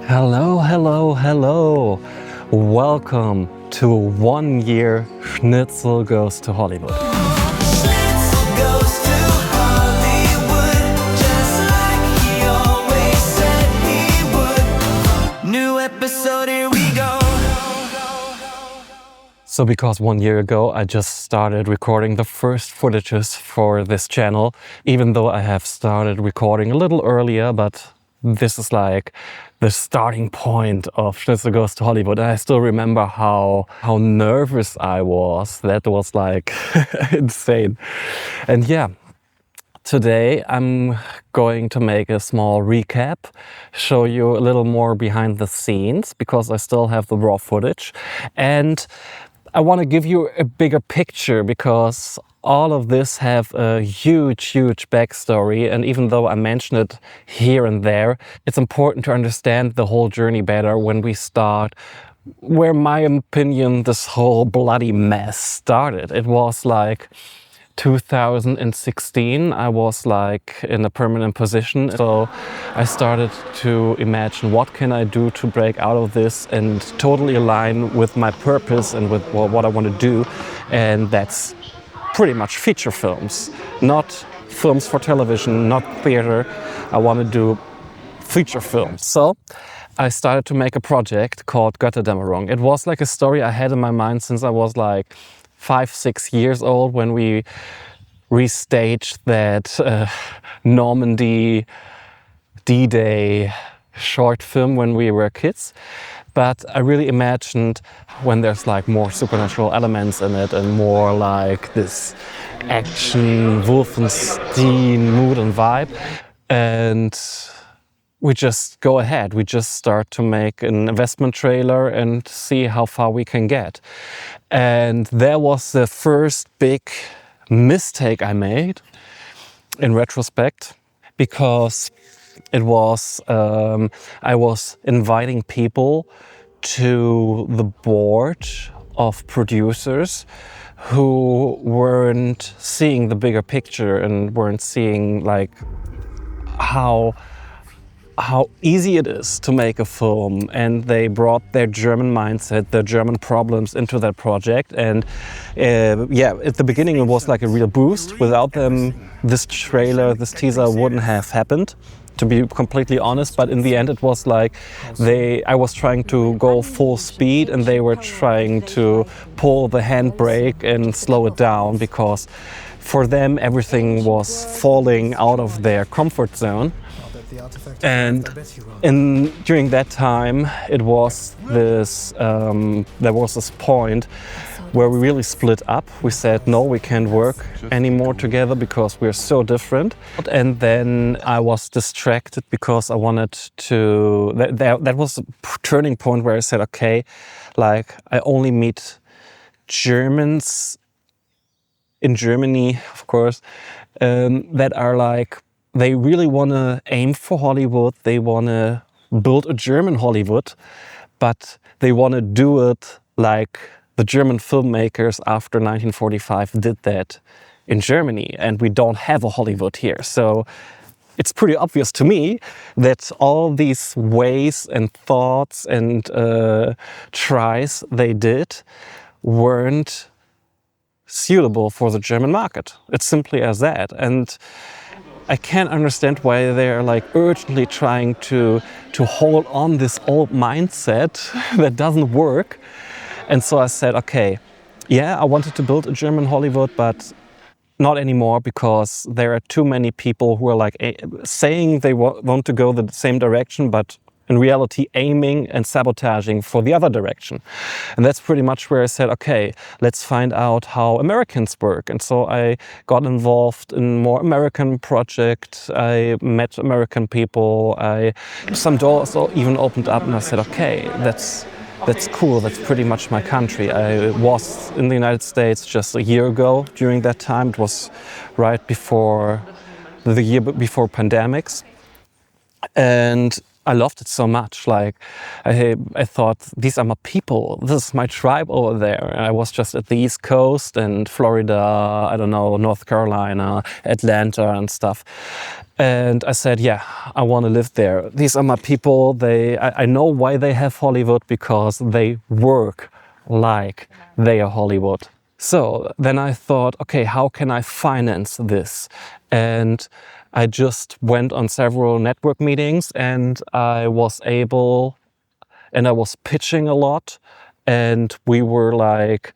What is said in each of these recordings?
Hello, hello, hello. Welcome to 1 year Schnitzel Goes to Hollywood. Schnitzel goes to Hollywood, just like he always said he would. New episode, here we go. So because 1 year ago I just started recording the first footages for this channel, even though I have started recording a little earlier, but this is like the starting point of Schnitzel Goes to Hollywood. And I still remember how nervous I was. That was like insane. And yeah, today I'm going to make a small recap, show you a little more behind the scenes because I still have the raw footage. And I want to give you a bigger picture because all of this have a huge backstory, and even though I mention it here and there, it's important to understand the whole journey better when we start where, in my opinion, this whole bloody mess started. It was like 2016, I was like in a permanent position. So I started to imagine what can I do to break out of this and totally align with my purpose and with what I want to do. And that's pretty much feature films, not films for television, not theater. I want to do feature films. So I started to make a project called Götterdämmerung. It was like a story I had in my mind since I was like 5-6 years old when we restaged that Normandy D-Day short film when we were kids. But I really imagined when there's like more supernatural elements in it and more like this action, Wolfenstein mood and vibe. And we just go ahead. We just start to make an investment trailer and see how far we can get. And there was the first big mistake I made in retrospect, because it was, I was inviting people to the board of producers who weren't seeing the bigger picture and weren't seeing like how easy it is to make a film, and they brought their German mindset, their German problems into that project. And yeah, at the beginning it was like a real boost. Without them, this trailer, this teaser wouldn't have happened, to be completely honest. But in the end it was like I was trying to go full speed and they were trying to pull the handbrake and slow it down, because for them everything was falling out of their comfort zone. And during that time, it was this. There was this point where we really split up. We said, no, we can't work anymore together because we're so different. And then I was distracted because I wanted to. That was a turning point where I said, okay, like I only meet Germans in Germany, of course, that are like. They really want to aim for Hollywood. They want to build a German Hollywood, but they want to do it like the German filmmakers after 1945 did that in Germany. And we don't have a Hollywood here. So it's pretty obvious to me that all these ways and thoughts and tries they did weren't suitable for the German market. It's simply as that. And I can't understand why they're like urgently trying to hold on this old mindset that doesn't work. And so I said, okay, yeah, I wanted to build a German Hollywood, but not anymore, because there are too many people who are like saying they want to go the same direction, but in reality aiming and sabotaging for the other direction. And that's pretty much where I said, okay, let's find out how Americans work. And so I got involved in more American projects. I met American people. Some doors even opened up, and I said, okay, that's cool. That's pretty much my country. I was in the United States just a year ago. During that time, it was right before the year before pandemics. And I loved it so much. Like, I thought, these are my people. This is my tribe over there. And I was just at the East Coast and Florida, I don't know, North Carolina, Atlanta and stuff. And I said, yeah, I want to live there. These are my people. I know why they have Hollywood, because they work like they are Hollywood. So then I thought, okay, how can I finance this? And I just went on several network meetings, and I was pitching a lot, and we were like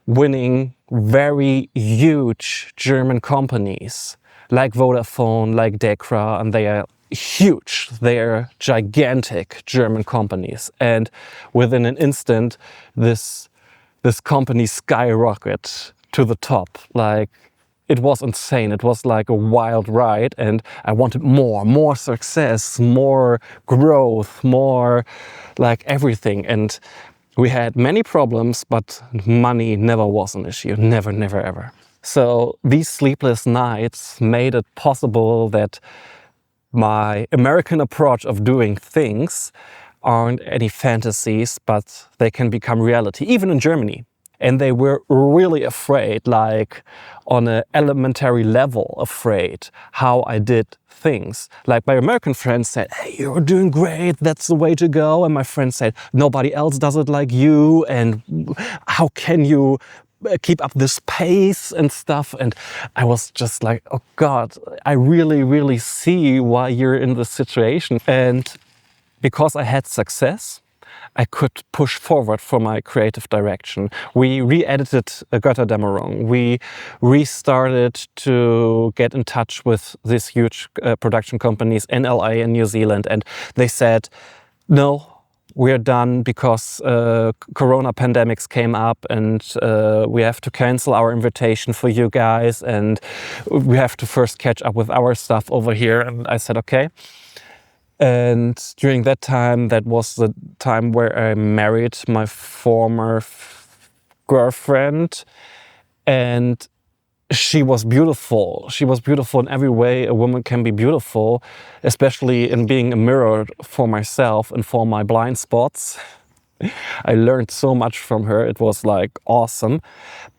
winning very huge German companies like Vodafone, like Dekra, and they are huge. They are gigantic German companies. And within an instant, this company skyrocketed to the top. Like, it was insane. It was like a wild ride, and I wanted more success, more growth, more like everything. And we had many problems, but money never was an issue. Never, never, ever. So these sleepless nights made it possible that my American approach of doing things aren't any fantasies, but they can become reality, even in Germany. And they were really afraid, like on an elementary level afraid, how I did things. Like, my American friends said, hey, you're doing great, that's the way to go. And my friends said, nobody else does it like you, and how can you keep up this pace and stuff? And I was just like, oh God, I really, really see why you're in this situation. And because I had success, I could push forward for my creative direction. We re-edited Götterdämmerung. We restarted to get in touch with these huge production companies in LA and New Zealand. And they said, no, we're done because Corona pandemics came up, and we have to cancel our invitation for you guys, and we have to first catch up with our stuff over here. And I said, okay. And during that time, that was the time where I married my former girlfriend, and she was beautiful. She was beautiful in every way a woman can be beautiful, especially in being a mirror for myself and for my blind spots. I learned so much from her. It was like awesome.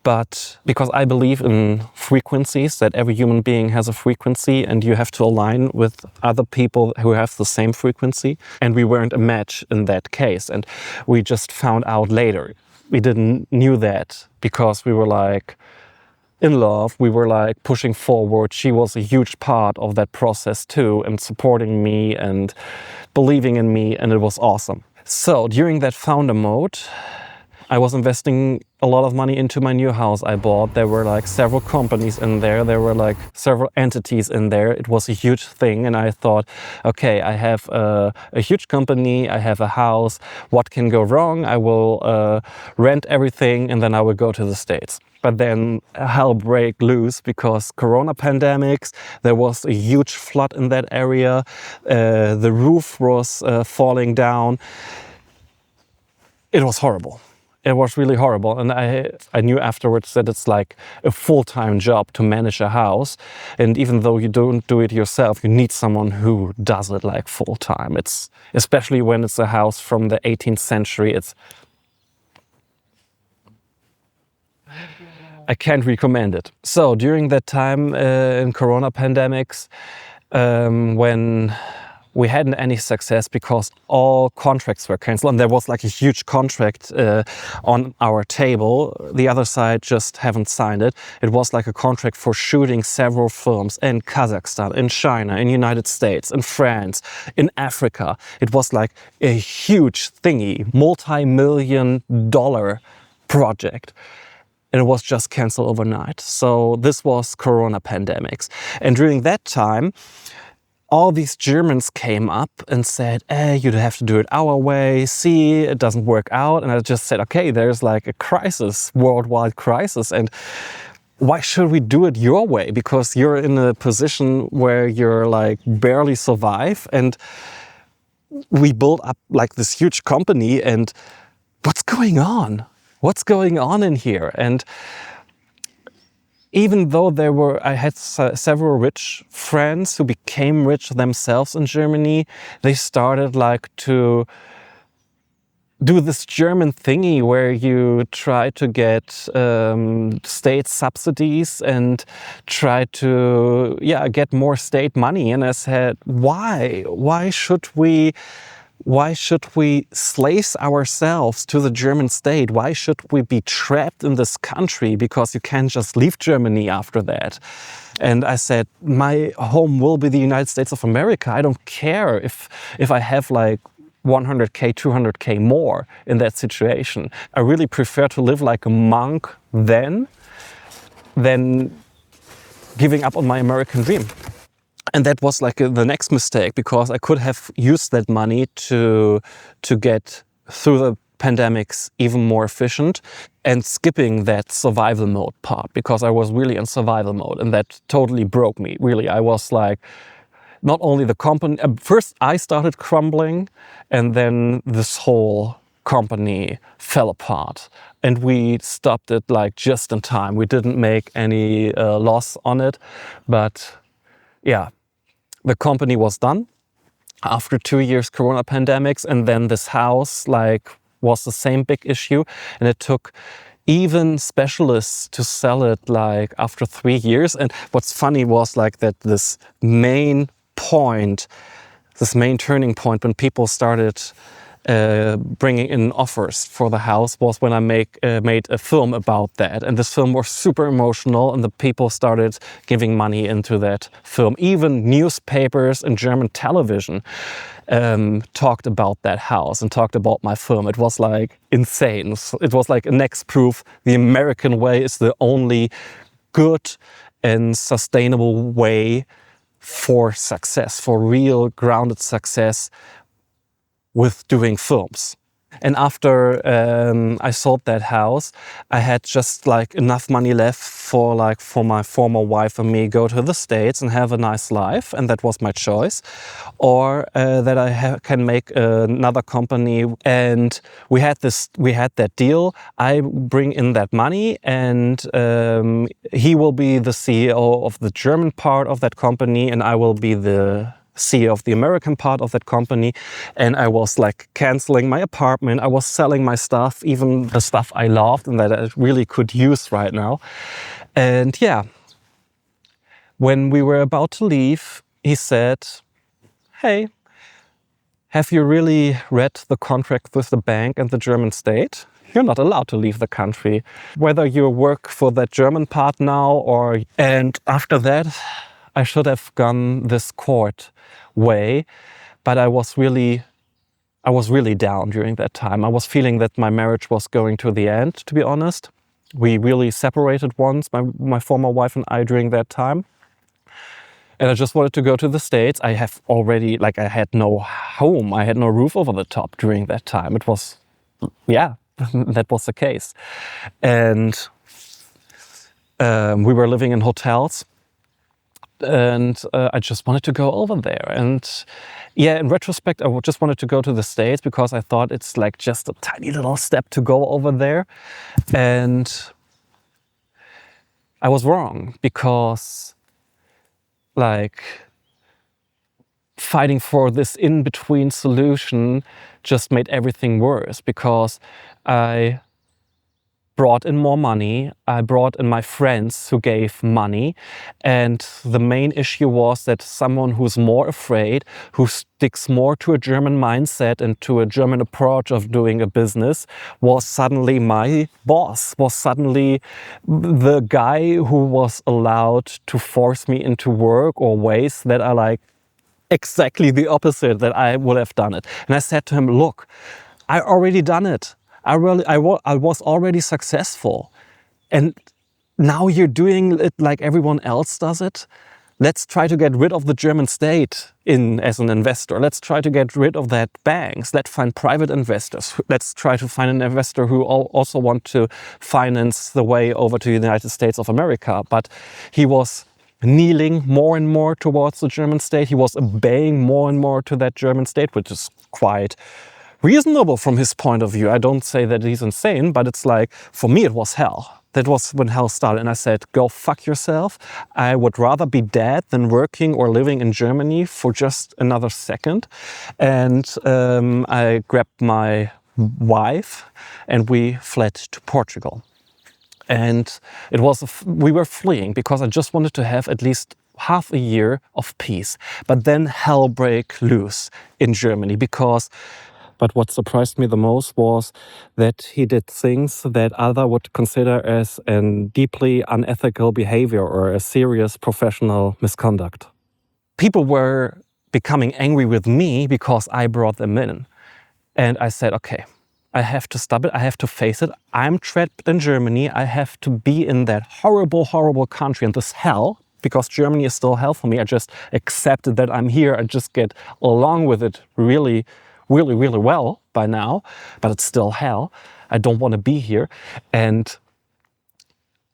But because I believe in frequencies, that every human being has a frequency and you have to align with other people who have the same frequency. And we weren't a match in that case. And we just found out later. We didn't knew that because we were like in love. We were like pushing forward. She was a huge part of that process too, and supporting me and believing in me. And it was awesome. So during that founder mode, I was investing a lot of money into my new house I bought. There were like several companies in there. There were like several entities in there. It was a huge thing. And I thought, okay, I have a huge company. I have a house. What can go wrong? I will rent everything, and then I will go to the States. But then hell broke loose because Corona pandemics, there was a huge flood in that area. The roof was falling down. It was horrible. It was really horrible. And I knew afterwards that it's like a full-time job to manage a house. And even though you don't do it yourself, you need someone who does it like full-time. It's especially when it's a house from the 18th century. I can't recommend it. So during that time in Corona pandemics, when we hadn't any success because all contracts were canceled, and there was like a huge contract on our table. The other side just haven't signed it. It was like a contract for shooting several films in Kazakhstan, in China, in United States, in France, in Africa. It was like a huge thingy, multi-million-dollar project. And it was just canceled overnight. So this was Corona pandemics. And during that time, all these Germans came up and said, hey, you have to do it our way. See, it doesn't work out. And I just said, okay, there's like a crisis, worldwide crisis. And why should we do it your way? Because you're in a position where you're like barely survive. And we built up like this huge company, and what's going on? What's going on in here? And even though I had several rich friends who became rich themselves in Germany, they started like to do this German thingy where you try to get state subsidies and try to get more state money. And I said, why should we slave ourselves to the German state? Why should we be trapped in this country because you can't just leave Germany after that? And I said, my home will be the United States of America. I don't care if I have like 100K, 200K more in that situation. I really prefer to live like a monk than giving up on my American dream. And that was like the next mistake, because I could have used that money to get through the pandemics even more efficient and skipping that survival mode part, because I was really in survival mode and that totally broke me. Really, I was like, not only the company, first I started crumbling and then this whole company fell apart and we stopped it like just in time. We didn't make any loss on it, but yeah, the company was done after 2 years Corona pandemics, and then this house like was the same big issue, and it took even specialists to sell it like after 3 years. And what's funny was like that this main turning point when people started bringing in offers for the house was when I made a film about that. And this film was super emotional and the people started giving money into that film. Even newspapers and German television talked about that house and talked about my film. It was like insane. It was like a next proof the American way is the only good and sustainable way for success, for real grounded success with doing films. And after I sold that house, I had just like enough money left for my former wife and me go to the States and have a nice life, and that was my choice, or that I can make another company. And we had that deal. I bring in that money, and he will be the CEO of the German part of that company, and I will be the CEO of the American part of that company. And I was like canceling my apartment. I was selling my stuff, even the stuff I loved and that I really could use right now. And yeah, when we were about to leave, he said, "Hey, have you really read the contract with the bank and the German state? You're not allowed to leave the country, whether you work for that German part now or..." And after that, I should have gone this court way, but I was really down during that time. I was feeling that my marriage was going to the end, to be honest. We really separated once, my former wife and I, during that time. And I just wanted to go to the States. I had no home, I had no roof over the top during that time. It was, that was the case. And we were living in hotels. And I just wanted to go over there. And yeah, in retrospect, I just wanted to go to the States because I thought it's like just a tiny little step to go over there. And I was wrong, because like fighting for this in-between solution just made everything worse, because I brought in more money, I brought in my friends who gave money, and the main issue was that someone who's more afraid, who sticks more to a German mindset and to a German approach of doing a business, was suddenly my boss, was suddenly the guy who was allowed to force me into work or ways that are like exactly the opposite that I would have done it. And I said to him, "Look, I already done it. I was already successful, and now you're doing it like everyone else does it. Let's try to get rid of the German state as an investor. Let's try to get rid of that banks. Let's find private investors. Let's try to find an investor who also want to finance the way over to the United States of America." But he was kneeling more and more towards the German state. He was obeying more and more to that German state, which is quite reasonable from his point of view. I don't say that he's insane, but it's like, for me, it was hell. That was when hell started. And I said, go fuck yourself. I would rather be dead than working or living in Germany for just another second. And I grabbed my wife and we fled to Portugal. And we were fleeing because I just wanted to have at least half a year of peace. But then hell broke loose in Germany but what surprised me the most was that he did things that others would consider as a deeply unethical behavior or a serious professional misconduct. People were becoming angry with me because I brought them in. And I said, okay, I have to stop it. I have to face it. I'm trapped in Germany. I have to be in that horrible, horrible country and this hell, because Germany is still hell for me. I just accepted that I'm here. I just get along with it really, really, really well by now, but it's still hell. I don't want to be here. And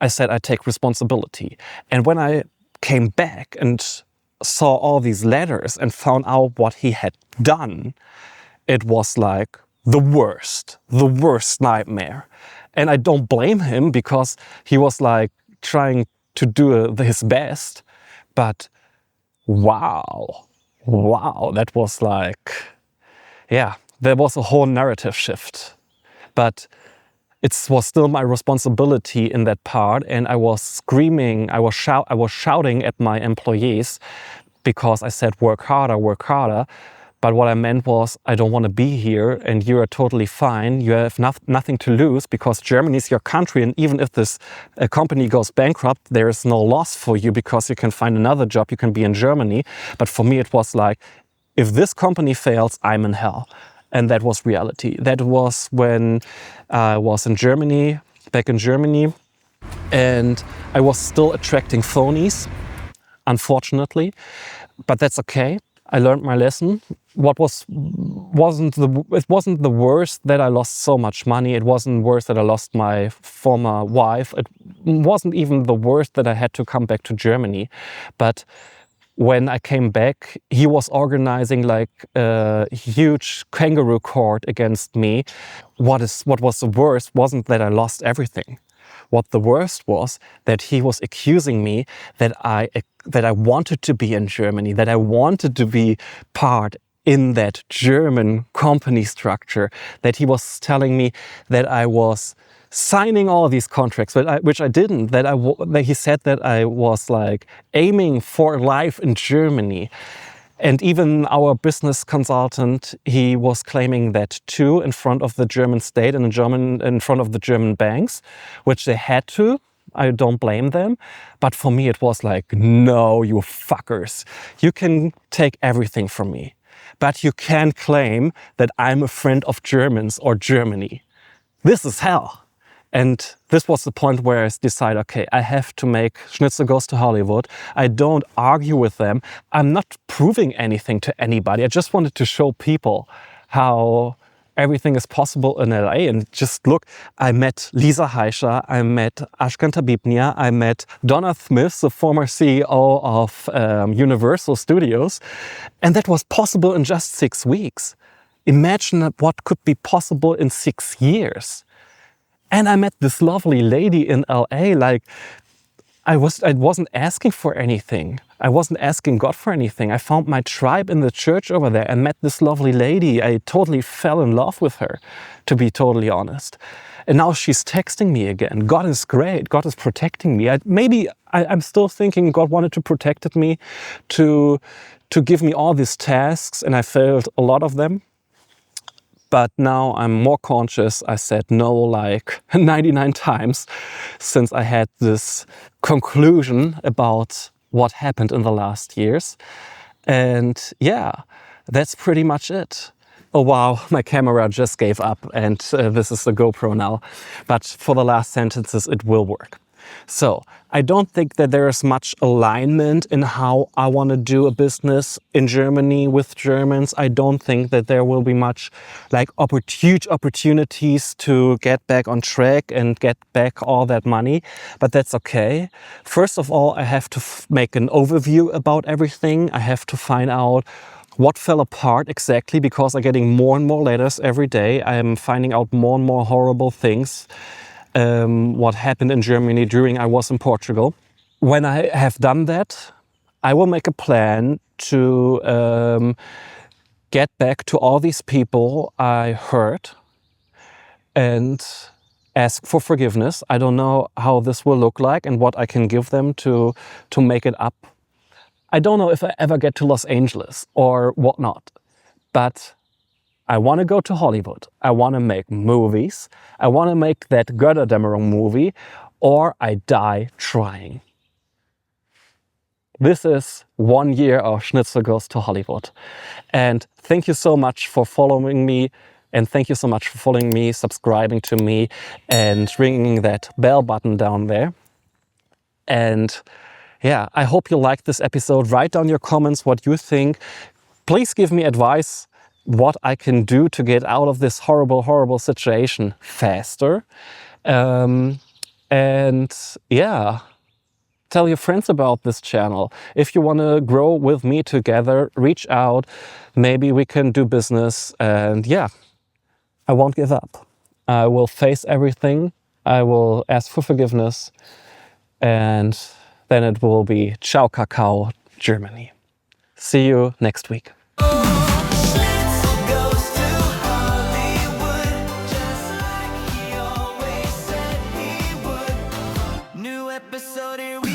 I said, I take responsibility. And when I came back and saw all these letters and found out what he had done, it was like the worst nightmare. And I don't blame him because he was like trying to do his best. But wow, that was like, yeah, there was a whole narrative shift. But it was still my responsibility in that part, and I was screaming, I was shouting at my employees because I said, work harder. But what I meant was, I don't want to be here and you are totally fine. You have nothing to lose because Germany is your country, and even if this company goes bankrupt, there is no loss for you because you can find another job, you can be in Germany. But for me it was like, if this company fails, I'm in hell. And that was reality. That was when I was in Germany, back in Germany, and I was still attracting phonies, unfortunately, but that's okay. I learned my lesson. It wasn't the worst that I lost so much money. It wasn't worse that I lost my former wife. It wasn't even the worst that I had to come back to Germany. But when I came back, he was organizing like a huge kangaroo court against me. What was the worst wasn't that I lost everything. What the worst was that he was accusing me that I wanted to be in Germany, that I wanted to be part in that German company structure, that he was telling me that I was signing all these contracts, which I didn't, that he said that I was like aiming for life in Germany. And even our business consultant, he was claiming that too in front of the German state and in front of the German banks, which they had to. I don't blame them. But for me, it was like, no, you fuckers. You can take everything from me, but you can't claim that I'm a friend of Germans or Germany. This is hell. And this was the point where I decided, okay, I have to make Schnitzel Goes to Hollywood. I don't argue with them. I'm not proving anything to anybody. I just wanted to show people how everything is possible in LA. And just look, I met Lisa Heischer, I met Ashkan Tabibnia, I met Donna Smith, the former CEO of Universal Studios. And that was possible in just 6 weeks. Imagine what could be possible in 6 years. And I met this lovely lady in LA, like I wasn't asking for anything. I wasn't asking God for anything. I found my tribe in the church over there and met this lovely lady. I totally fell in love with her, to be totally honest. And now she's texting me again. God is great. God is protecting me. I'm still thinking God wanted to protect me, to give me all these tasks, and I failed a lot of them. But now I'm more conscious. I said no like 99 times since I had this conclusion about what happened in the last years. And yeah, that's pretty much it. Oh wow, my camera just gave up and this is the GoPro now. But for the last sentences, it will work. So I don't think that there is much alignment in how I want to do a business in Germany with Germans. I don't think that there will be much like huge opportunities to get back on track and get back all that money, but that's okay. First of all, I have to make an overview about everything. I have to find out what fell apart exactly, because I'm getting more and more letters every day. I am finding out more and more horrible things. what happened in Germany during I was in Portugal. When I have done that, I will make a plan to get back to all these people I hurt and ask for forgiveness. I don't know how this will look like and what I can give them to make it up. I don't know if I ever get to Los Angeles or whatnot, but I want to go to Hollywood. I want to make movies. I want to make that Götterdämmerung movie, or I die trying. This is 1 year of Schnitzel Goes to Hollywood. And thank you so much for following me. And thank you so much for following me, subscribing to me, and ringing that bell button down there. And yeah, I hope you liked this episode. Write down your comments, what you think. Please give me advice what I can do to get out of this horrible, horrible situation faster. And yeah, tell your friends about this channel. If you want to grow with me together, reach out. Maybe we can do business. And yeah, I won't give up. I will face everything. I will ask for forgiveness. And then it will be Ciao Kakao, Germany. See you next week. Schnitzel goes to Hollywood, just like he always said he would. New episode here we